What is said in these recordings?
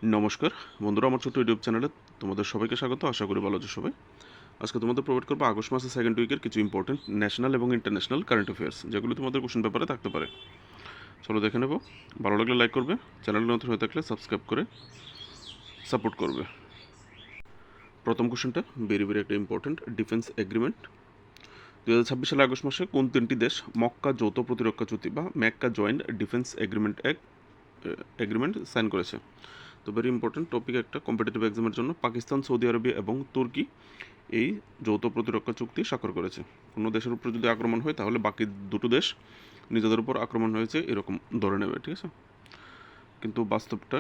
নমস্কার বন্ধুরা, আমার ছোট্ট ইউটিউব চ্যানেলে তোমাদের সবাইকে স্বাগত। আশা করি ভালো আছো সবাই। আজকে তোমাদের প্রোভাইড করবো আগস্ট মাসের সেকেন্ড উইকের কিছু ইম্পর্টেন্ট ন্যাশনাল এবং ইন্টারন্যাশনাল কারেন্ট অ্যাফেয়ার্স, যেগুলো তোমাদের কোশ্চেন পেপারে থাকতে পারে। চলো দেখে নেব। ভালো লাগলে লাইক করবে, চ্যানেল নতুন হয়ে থাকলে সাবস্ক্রাইব করে সাপোর্ট করবে। প্রথম কোশ্চেনটা ভেরি ভেরি একটা ইম্পর্টেন্ট, ডিফেন্স এগ্রিমেন্ট। 2026 সালের আগস্ট মাসে কোন তিনটি দেশ মক্কা যৌথ প্রতিরক্ষা চুক্তি বা ম্যাক্কা জয়েন্ট ডিফেন্স এগ্রিমেন্ট সাইন করেছে? তো ভেরি ইম্পর্টেন্ট টপিক একটা কম্পিটিটিভ এক্সামের জন্য। পাকিস্তান, সৌদি আরবিয়া এবং তুর্কি এই যৌথ প্রতিরক্ষা চুক্তি স্বাক্ষর করেছে। কোনো দেশের উপর যদি আক্রমণ হয় তাহলে বাকি দুটো দেশ নিজেদের উপর আক্রমণ হয়েছে এরকম ধরে নেবে, ঠিক আছে? কিন্তু বাস্তবটা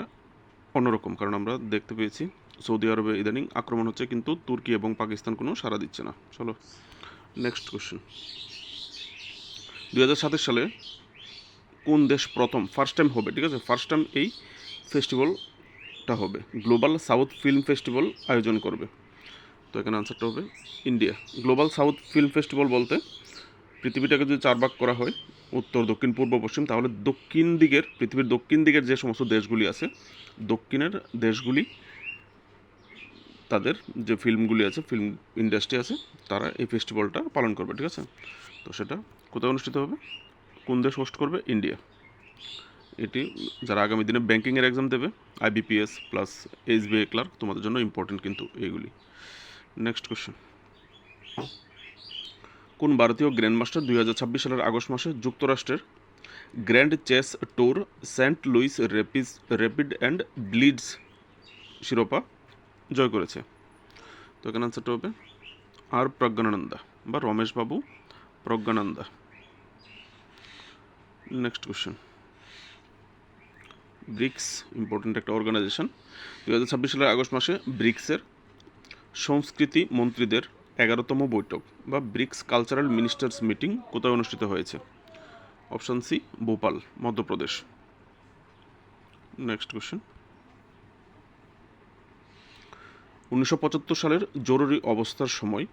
অন্যরকম, কারণ আমরা দেখতে পেয়েছি সৌদি আরবে ইদানিং আক্রমণ হচ্ছে, কিন্তু তুর্কি এবং পাকিস্তান কোনো সাড়া দিচ্ছে না। চলো নেক্সট কোশ্চেন। 2027 সালে কোন দেশ ফার্স্ট টাইম হবে, ঠিক আছে, ফার্স্ট টাইম এই ফেস্টিভ্যালটা হবে, গ্লোবাল সাউথ ফিল্ম ফেস্টিভ্যাল আয়োজন করবে? তো এখানে আনসারটা হবে India. Global south film festival বলতে পৃথিবীটাকে যদি চার ভাগ করা হয়, উত্তর, দক্ষিণ, পূর্ব, পশ্চিম, তাহলে পৃথিবীর দক্ষিণ দিকের যে সমস্ত দেশগুলি আছে, দক্ষিণের দেশগুলি তাদের যে ফিল্মগুলি আছে, ফিল্ম ইন্ডাস্ট্রি আছে, তারা এই ফেস্টিভ্যালটা পালন করবে, ঠিক আছে? তো সেটা কোথায় অনুষ্ঠিত হবে, কোন দেশ হোস্ট করবে? ইন্ডিয়া। এটি যারা আগামী দিনে ব্যাঙ্কিংয়ের এক্সাম দেবে, আইবিপিএস প্লাস এসবিআই ক্লার্ক, তোমাদের জন্য ইম্পর্টেন্ট কিন্তু এইগুলি। Next question. কোন ভারতীয় গ্র্যান্ডমাস্টার 2026 সালের আগস্ট মাসে যুক্তরাষ্ট্রের grand chess tour Saint Louis rapid and blitz শিরোপা জয় করেছে? তো এখানে আনসারটা হবে আর প্রজ্ঞানন্দা বা Ramesh Babu Praggnanandhaa. Next question. BRICS important একটা অর্গানাইজেশন। 2026 সালের আগস্ট মাসে ব্রিক্সের সংস্কৃতি মন্ত্রীদের 11তম বৈঠক বা ব্রিক্স কালচারাল মিনিস্টার্স মিটিং কোথায় অনুষ্ঠিত হয়েছে? Option C, Bhopal, Madhya Pradesh. Next question. 1975 সালের জরুরি অবস্থার সময়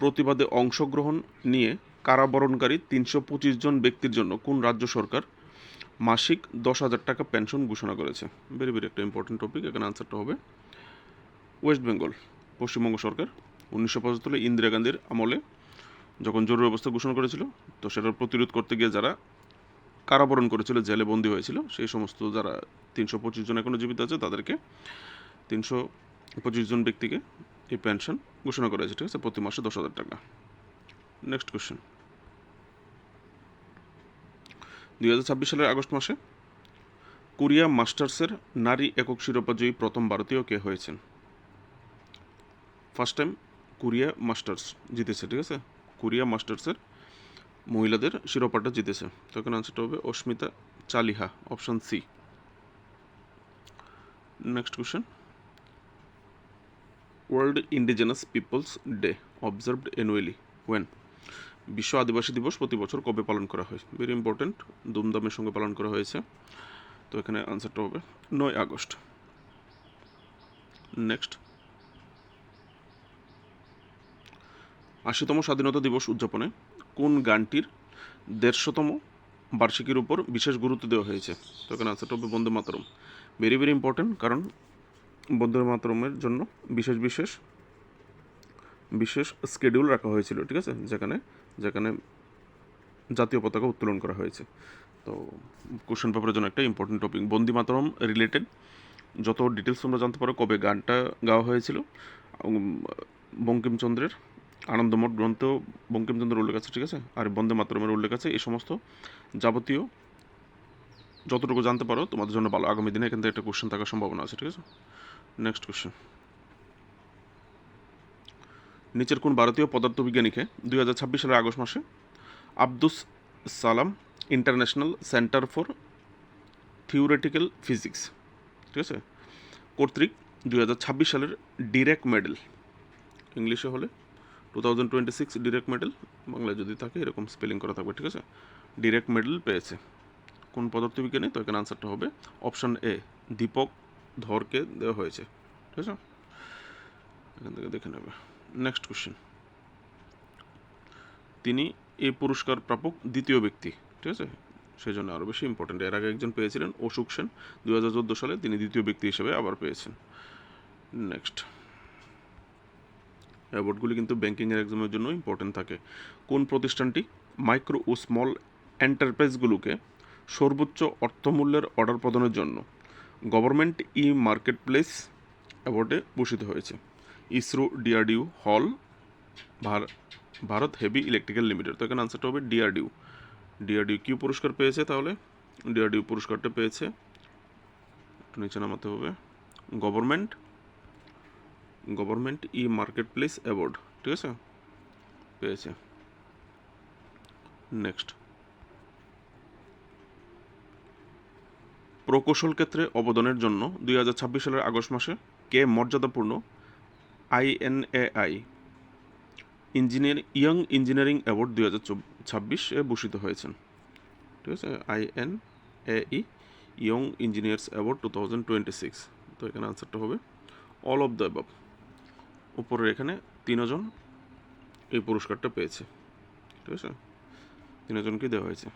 প্রতিবাদে অংশগ্রহণ নিয়ে কারাবরণকারী 325 জন ব্যক্তির জন্য কোন রাজ্য সরকার মাসিক 10,000 টাকা পেনশন ঘোষণা করেছে? ভেরি ভেরি একটা ইম্পর্টেন্ট টপিক। এখানে আনসারটা হবে ওয়েস্ট বেঙ্গল, পশ্চিমবঙ্গ সরকার। 1975 ইন্দিরা গান্ধীর আমলে যখন জরুরি অবস্থা ঘোষণা করেছিল, তো সেটার প্রতিরোধ করতে গিয়ে যারা কারাবরণ করেছিল, জেলে বন্দী হয়েছিল, সেই সমস্ত যারা 325 জন এখনও জীবিত আছে, তাদেরকে 325 জন ব্যক্তিকে এই পেনশন ঘোষণা করা হয়েছে, ঠিক আছে, প্রতি মাসে 10,000 টাকা। Next question. 2026 সালের আগস্ট মাসে কোরিয়া মাস্টার্সের নারী একক শিরোপা জয়ী প্রথম ভারতীয় কে হয়েছেন? ফার্স্ট টাইম কোরিয়া মাস্টার্স জিতেছে, ঠিক আছে, কোরিয়া মাস্টার্সের মহিলাদের শিরোপাটা জিতেছে। তো এখানে আনসারটা হবে Asmita Chaliha, option C. Next question. World indigenous peoples day observed annually when? বিশ্ব আদিবাসী দিবস প্রতি বছর কবে পালন করা হয়? ভেরি ইম্পর্টেন্ট, ধুমধামের সঙ্গে পালন করা হয়েছে। তো এখানে আনসারটা হবে 9 আগস্ট। নেক্সট। 80তম স্বাধীনতা দিবস উদযাপনে কোন গানটির 150তম বার্ষিকীর উপর বিশেষ গুরুত্ব দেওয়া হয়েছে? তো এখানে আনসারটা হবে বন্দে মাতরম। ভেরি ভেরি ইম্পর্টেন্ট, কারণ বন্দে মাতরমের জন্য বিশেষ বিশেষ বিশেষ স্কেডিউল রাখা হয়েছিল, ঠিক আছে, যেখানে যেখানে জাতীয় পতাকা উত্তোলন করা হয়েছে। তো কোশ্চেন পেপারের জন্য একটা ইম্পর্টেন্ট টপিক। বন্দে মাতরম রিলেটেড যত ডিটেলস তোমরা জানতে পারো, কবে গানটা গাওয়া হয়েছিল, বঙ্কিমচন্দ্রের আনন্দমঠ গ্রন্থেও বঙ্কিমচন্দ্রের উল্লেখ আছে, ঠিক আছে, আর বন্দে মাতরমের উল্লেখ আছে। এই সমস্ত যাবতীয় যতটুকু জানতে পারো তোমাদের জন্য ভালো। আগামী দিনে এখান থেকে একটা কোশ্চেন থাকার সম্ভাবনা আছে, ঠিক আছে। Next question. নিচের কোন ভারতীয় পদার্থবিজ্ঞানীকে 2026 সালের আগস্ট মাসে Abdus Salam international centre for theoretical physics, ঠিক আছে, কর্তৃক 2026 সালের ডিরেক মেডেল, ইংলিশে হলে 2026 ডিরেক মেডেল, বাংলায় যদি থাকে এরকম স্পেলিং করা থাকবে, ঠিক আছে, ডিরেক মেডেল পেয়েছে কোন পদার্থবিজ্ঞানী? তো এখানে আনসারটা হবে অপশান এ, দীপক ধরকে দেওয়া হয়েছে, ঠিক আছে, এখান থেকে দেখে নেবে। Next question. তিনি এই পুরস্কার প্রাপক দ্বিতীয় ব্যক্তি, ঠিক আছে, সেই জন্য আরও বেশি ইম্পর্টেন্ট। এর আগে একজন পেয়েছিলেন অশোক সেন 2014 সালে, তিনি দ্বিতীয় ব্যক্তি হিসেবে আবার পেয়েছেন। নেক্সট, অ্যাওয়ার্ডগুলি কিন্তু ব্যাংকিংয়ের এক্সামের জন্য ইম্পর্টেন্ট থাকে। কোন প্রতিষ্ঠানটি মাইক্রো ও স্মল এন্টারপ্রাইজগুলোকে সর্বোচ্চ অর্থমূল্যের অর্ডার প্রদানের জন্য গভর্নমেন্ট ই মার্কেট প্লেস অ্যাওয়ার্ডে ভূষিত হয়েছে? ইসরো, ডিআরডিও, হল, ভারত হেভি ইলেকট্রিক্যাল লিমিটেড। তো এখানে আনসারটা হবে ডিআরডিও। ডিআরডিও কি পুরস্কার পেয়েছে তাহলে? ডিআরডিও পুরস্কারটা পেয়েছে, একটু নিচে নামাতে হবে, গভর্নমেন্ট ই মার্কেট প্লেস অ্যাওয়ার্ড, ঠিক আছে, পেয়েছে। নেক্সট, প্রকৌশল ক্ষেত্রে অবদানের জন্য 2026 সালের আগস্ট মাসে কে মর্যাদাপূর্ণ INAI ইয়ং ইঞ্জিনিয়ারিং অ্যাওয়ার্ড 2026 ভূষিত হয়েছেন? ঠিক আছে, INAI ইয়ং ইঞ্জিনিয়ার্স অ্যাওয়ার্ড 2026। তো এখানে আনসারটা হবে অল অফ দ্য অ্যাবভ। উপরের এখানে 3 জন এই পুরস্কারটা পেয়েছে, ঠিক আছে, 3 জনকে দেওয়া হয়েছে।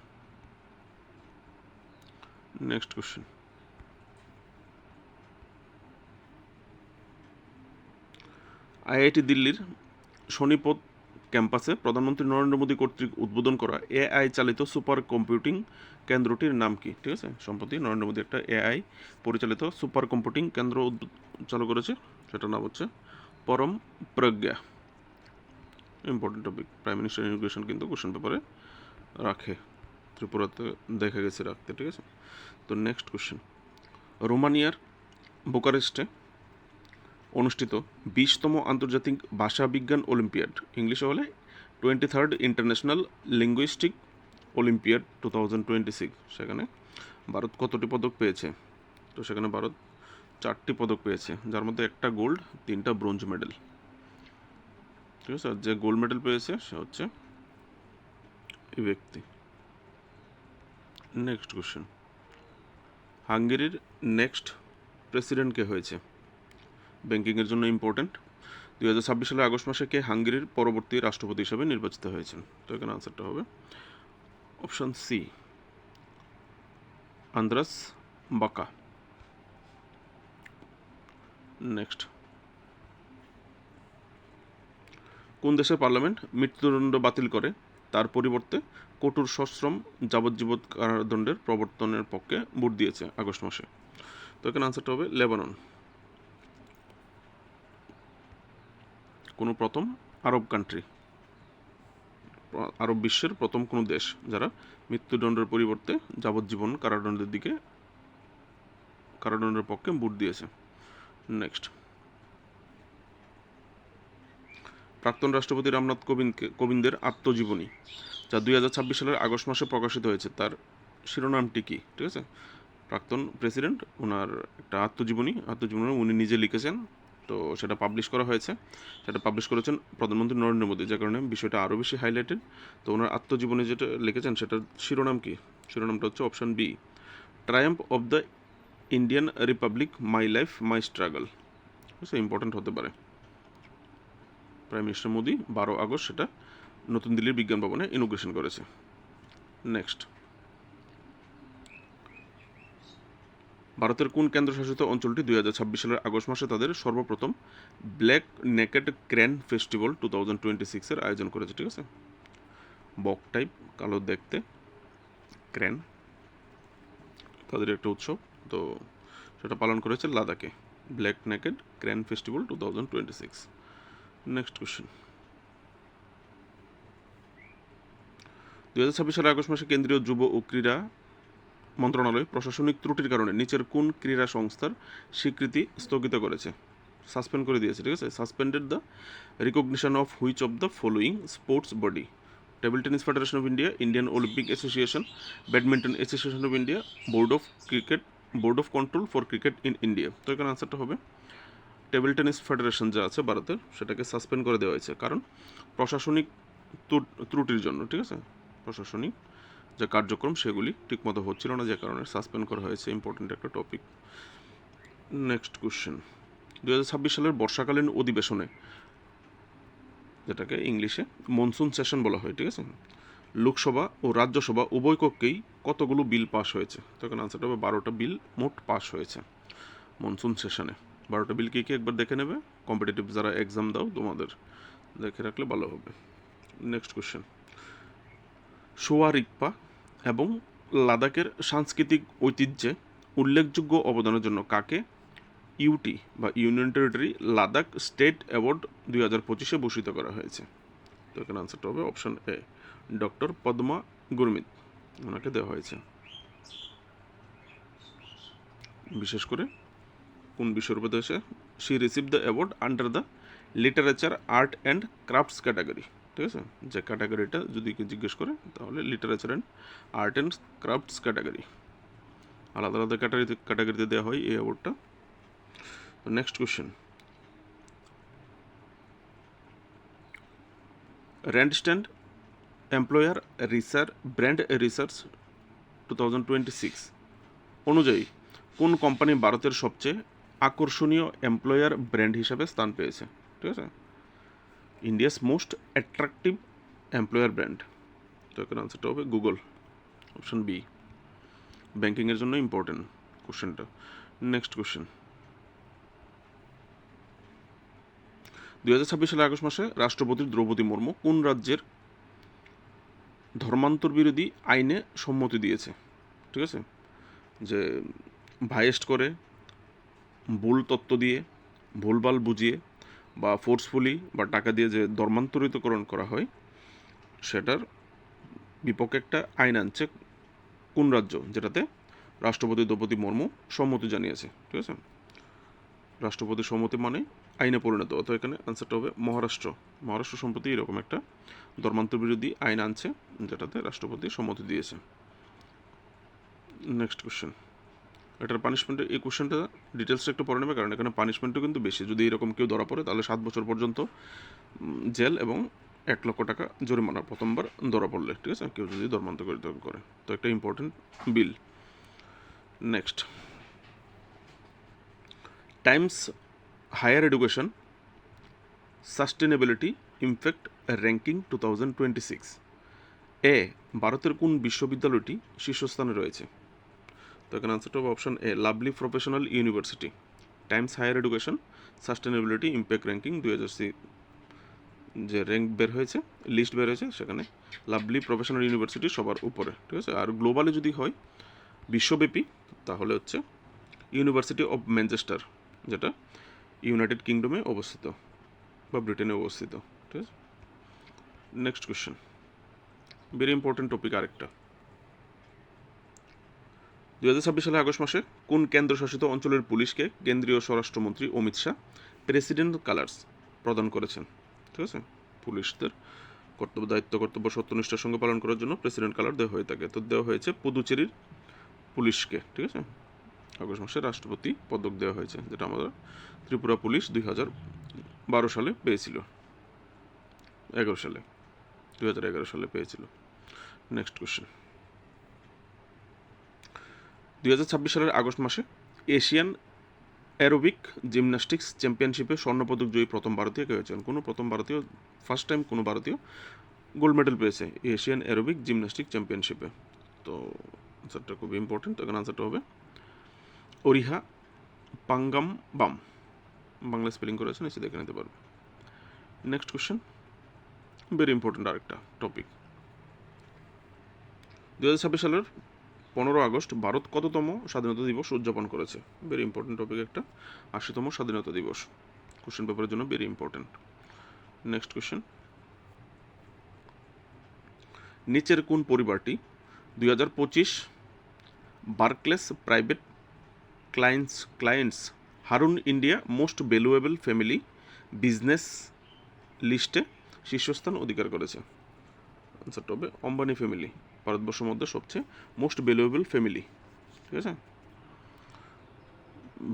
নেক্সট কোশ্চেন, IIT দিল্লির শনিপথ ক্যাম্পাসে প্রধানমন্ত্রী নরেন্দ্র মোদী কর্তৃক উদ্বোধন করা AI চালিত সুপার কম্পিউটিং কেন্দ্রটির নাম কি? ঠিক আছে, সম্প্রতি নরেন্দ্র মোদী একটা AI পরিচালিত সুপার কম্পিউটিং কেন্দ্র চালু করেছে, সেটার নাম হচ্ছে Param Pragya. Important topic, prime minister inauguration কিন্তু কোশ্চেন পেপারে রাখে, ত্রিপুরাতে দেখা গেছে রাখতে, ঠিক আছে। তো নেক্সট কোশ্চেন, রোমানিয়ার বুকারেস্টে অনুষ্ঠিত 20তম আন্তর্জাতিক ভাষা বিজ্ঞান অলিম্পিয়াড, ইংলিশে হলে 23rd ইন্টারন্যাশনাল লিঙ্গুইস্টিক অলিম্পিয়াড 2026, সেখানে ভারত কতটি পদক পেয়েছে? তো সেখানে ভারত 4টি পদক পেয়েছে, যার মধ্যে একটা গোল্ড, 3টা ব্রোঞ্জ মেডেল, ঠিক আছে। যে গোল্ড মেডেল পেয়েছে সে হচ্ছে এই ব্যক্তি। নেক্সট কোশ্চেন, হাঙ্গেরির নেক্সট প্রেসিডেন্ট কে হয়েছে? ব্যাংকিংয়ের জন্য ইম্পর্টেন্ট। 2026 সালের আগস্ট মাসে কে হাঙ্গেরির পরবর্তী রাষ্ট্রপতি হিসেবে নির্বাচিত হয়েছেন? তো এখানে আনসারটা হবে অপশন সি, আন্দ্রাস বাকা। নেক্সট, কোন দেশের পার্লামেন্ট মৃত্যুদণ্ড বাতিল করে তার পরিবর্তে কঠোর সশ্রম যাবজ্জীবন কারাদণ্ডের প্রবর্তনের পক্ষে ভোট দিয়েছে আগস্ট মাসে? তো এখানে আনসারটা হবে লেবানন। কোনো প্রথম আরব কান্ট্রি, আরব বিশ্বের প্রথম কোনো দেশ যারা মৃত্যুদণ্ডের পরিবর্তে যাবজ্জীবন কারাদণ্ডের পক্ষে ভোট দিয়েছে। নেক্সট, প্রাক্তন রাষ্ট্রপতি রামনাথ কোবিন্দের আত্মজীবনী যা 2026 সালের আগস্ট মাসে প্রকাশিত হয়েছে, তার শিরোনামটি কি? ঠিক আছে, প্রাক্তন প্রেসিডেন্ট ওনার একটা আত্মজীবনী উনি নিজে লিখেছেন, তো সেটা পাবলিশ করা হয়েছে, সেটা পাবলিশ করেছেন প্রধানমন্ত্রী নরেন্দ্র মোদী, যে কারণে বিষয়টা আরও বেশি হাইলাইটেড। তো ওনার আত্মজীবনী যেটা লিখেছেন সেটার শিরোনাম কি? শিরোনামটা হচ্ছে option B, triumph of the Indian republic, my life my struggle. বুঝতে ইম্পর্টেন্ট হতে পারে। প্রাইম মিনিস্টার মোদী 12 আগস্ট সেটা নতুন দিল্লির বিজ্ঞান ভবনে ইনোগ্রেশন করেছে। নেক্সট, ভারতের কোন কেন্দ্রশাসিত অঞ্চলটি 2026 সালের আগস্ট মাসে তাদের সর্বপ্রথম ব্ল্যাক নেকেড ক্রেন ফেস্টিভ্যাল 2026 আয়োজন করেছে? ঠিক আছে, বক টাইপ কালো দেখতে ক্রেন, তাদের একটা উৎসব, তো সেটা পালন করেছে লাদাখে, black naked crane festival 2026। Next question, 2026 সালের আগস্ট মাসে কেন্দ্রীয় যুব ও ক্রীড়া মন্ত্রণালয় প্রশাসনিক ত্রুটির কারণে নিচের কোন ক্রীড়া সংস্থার স্বীকৃতি স্থগিত করেছে, সাসপেন্ড করে দিয়েছে? ঠিক আছে, suspended the recognition of which of the following sports body, table tennis federation of India, Indian Olympic association, badminton association of India, board of control for cricket in India. তো এখানে আনসারটা হবে টেবিল টেনিস ফেডারেশন যা আছে ভারতের, সেটাকে suspend করে দেওয়া হয়েছে, কারণ প্রশাসনিক ত্রুটির জন্য। ঠিক আছে, প্রশাসনিক যে কার্যক্রম সেগুলি ঠিকমতো হচ্ছিল না, যে কারণে সাসপেন্ড করা হয়েছে। ইম্পর্টেন্ট একটা টপিক। নেক্সট কোশ্চেন, 2026 সালের বর্ষাকালীন অধিবেশনে, যেটাকে ইংলিশে মনসুন সেশন বলা হয়, ঠিক আছে, লোকসভা ও রাজ্যসভা উভয় কক্ষেই কতগুলো বিল পাস হয়েছে? তো এখানে আনসারটা হবে 12টা বিল মোট পাস হয়েছে মনসুন সেশনে। 12টা বিল কি একবার দেখে নেবে, কম্পিটিটিভ যারা এক্সাম দাও তোমাদের দেখে রাখলে ভালো হবে। নেক্সট কোশ্চেন, সোয়া রিগপা এবং লাদাখের সাংস্কৃতিক ঐতিহ্যে উল্লেখযোগ্য অবদানের জন্য কাকে ইউটি বা union territory Ladakh state award 2025-এ ভূষিত করা হয়েছে? তো এখানে আনসারটা হবে option A, doctor Padma Gurmeet, ওনাকে দেওয়া হয়েছে। বিশেষ করে কোন বিষয়ের উপর দেওয়া হয়েছে? She receive the award under the literature art and crafts category. ঠিক আছে, যে ক্যাটাগরিটা যদি কেউ জিজ্ঞেস করে তাহলে literature and art and crafts category, আলাদা আলাদা ক্যাটাগরিতে দেওয়া হয় এই অ্যাওয়ার্ডটা। Next question, Randstad employer brand research 2026 অনুযায়ী কোন কোম্পানি ভারতের সবচেয়ে আকর্ষণীয় এমপ্লয়ার ব্র্যান্ড হিসাবে স্থান পেয়েছে? ঠিক আছে, India's most attractive employer brand. তো এখানে আনসারটা হবে গুগল, অপশন বি। ব্যাংকিংয়ের জন্য ইম্পর্টেন্ট কোশ্চেনটা। নেক্সট কোশ্চেন, 2026 সালের আগস্ট মাসে রাষ্ট্রপতি দ্রৌপদী মুর্মু কোন রাজ্যের ধর্মান্তর বিরোধী আইনে সম্মতি দিয়েছে? ঠিক আছে, যে ভাইস্ট করে, ভুল তত্ত্ব দিয়ে, ভুলভাল বুঝিয়ে বা ফোর্সফুলি বা টাকা দিয়ে যে ধর্মান্তরিতকরণ করা হয় সেটার বিপক্ষে একটা আইন আনছে কোন রাজ্য, যেটাতে রাষ্ট্রপতি দ্রৌপদী মুর্মু সম্মতি জানিয়েছে? ঠিক আছে, রাষ্ট্রপতির সম্মতি মানে আইনে পরিণত। তো এখানে আনসারটা হবে মহারাষ্ট্র। মহারাষ্ট্র সম্প্রতি এরকম একটা ধর্মান্তর বিরোধী আইন আনছে যেটাতে রাষ্ট্রপতি সম্মতি দিয়েছে। নেক্সট কোশ্চেন, এটার পানিশমেন্টের এই কোশ্চেনটা ডিটেলসটা একটু পড়ে নেবে, কারণ এখানে পানিশমেন্টও কিন্তু বেশি। যদি এরকম কেউ ধরা পড়ে তাহলে 7 বছর পর্যন্ত জেল এবং 1 লক্ষ টাকা জরিমানা প্রথমবার ধরা পড়লে। ঠিক আছে, কেউ যদি ধর্মান্তরিত করে। তো একটা important bill. Next, Times Higher Education sustainability impact ranking 2026 এ ভারতের কোন বিশ্ববিদ্যালয়টি শীর্ষস্থানে রয়েছে? তো এখানে আনসারটা হবে option A, Lovely Professional University. Times Higher Education sustainability impact ranking 2026 যে র্যাঙ্ক বের হয়েছে, লিস্ট বের হয়েছে, সেখানে লাভলি প্রফেশনাল ইউনিভার্সিটি সবার উপরে। ঠিক আছে, আর গ্লোবালি যদি হয় বিশ্বব্যাপী তাহলে হচ্ছে ইউনিভার্সিটি অফ ম্যানচেস্টার, যেটা ইউনাইটেড কিংডমে অবস্থিত বা ব্রিটেনে অবস্থিত। ঠিক আছে, next question, very important topic আরেকটা। 2026 সালের আগস্ট মাসে কোন কেন্দ্রশাসিত অঞ্চলের পুলিশকে কেন্দ্রীয় স্বরাষ্ট্রমন্ত্রী অমিত শাহ প্রেসিডেন্ট কালার্স প্রদান করেছেন? ঠিক আছে, পুলিশদের কর্তব্য সত্যনিষ্ঠার সঙ্গে পালন করার জন্য প্রেসিডেন্ট কালার দেওয়া হয়ে থাকে। তো দেওয়া হয়েছে পুদুচেরির পুলিশকে। ঠিক আছে, আগস্ট মাসে রাষ্ট্রপতি পদক দেওয়া হয়েছে, যেটা আমাদের ত্রিপুরা পুলিশ 2012 সালে পেয়েছিল, 2011 সালে পেয়েছিল। নেক্সট কোশ্চেন, 2026 সালের আগস্ট মাসে এশিয়ান অ্যারোবিক জিমন্যাস্টিক্স চ্যাম্পিয়নশিপে স্বর্ণপদক জয়ী প্রথম ভারতীয় কে হয়েছেন? ফার্স্ট টাইম কোনো ভারতীয় গোল্ড মেডেল পেয়েছে এশিয়ান অ্যারোবিক জিমন্যাস্টিক চ্যাম্পিয়নশিপে। তো আনসারটা খুবই ইম্পর্টেন্ট। এখানে আনসারটা হবে অরিহা পাঙ্গাম বাম, বাংলা স্পেলিং করেছে, নিচে দেখে নিতে পারবে। নেক্সট কোশ্চেন, ভেরি ইম্পর্টেন্ট আরেকটা টপিক। 2026 সালের 15 আগস্ট ভারত কততম স্বাধীনতা দিবস উদযাপন করেছে? ভেরি ইম্পর্টেন্ট টপিক একটা, 80তম স্বাধীনতা দিবস। কোশ্চেন পেপারের জন্য ভেরি ইম্পর্টেন্ট। নেক্সট কোশ্চেন, নিচের কোন পরিবারটি 2025 Barclays private clients Harun India most valuable family business লিস্টে শীর্ষস্থান অধিকার করেছে? আনসারটা হবে অম্বানি ফ্যামিলি, ভারতবর্ষের মধ্যে সবচেয়ে মোস্ট ভ্যালুয়েবল ফ্যামিলি। ঠিক আছে,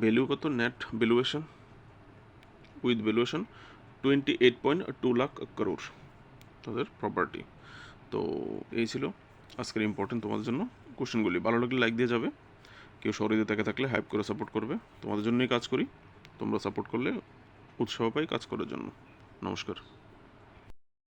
ভ্যালু কত? Net valuation with valuation 28.2 lakh crore তাদের প্রপার্টি। তো এই ছিল আজকের ইম্পর্টেন্ট তোমাদের জন্য কোশ্চেনগুলি। ভালো লাগলে লাইক দিয়ে যাবে, কেউ সহৃদয় থেকে থাকলে হাইপ করে সাপোর্ট করবে। তোমাদের জন্যই কাজ করি, তোমরা সাপোর্ট করলে উৎসাহ পাই কাজ করার জন্য। নমস্কার।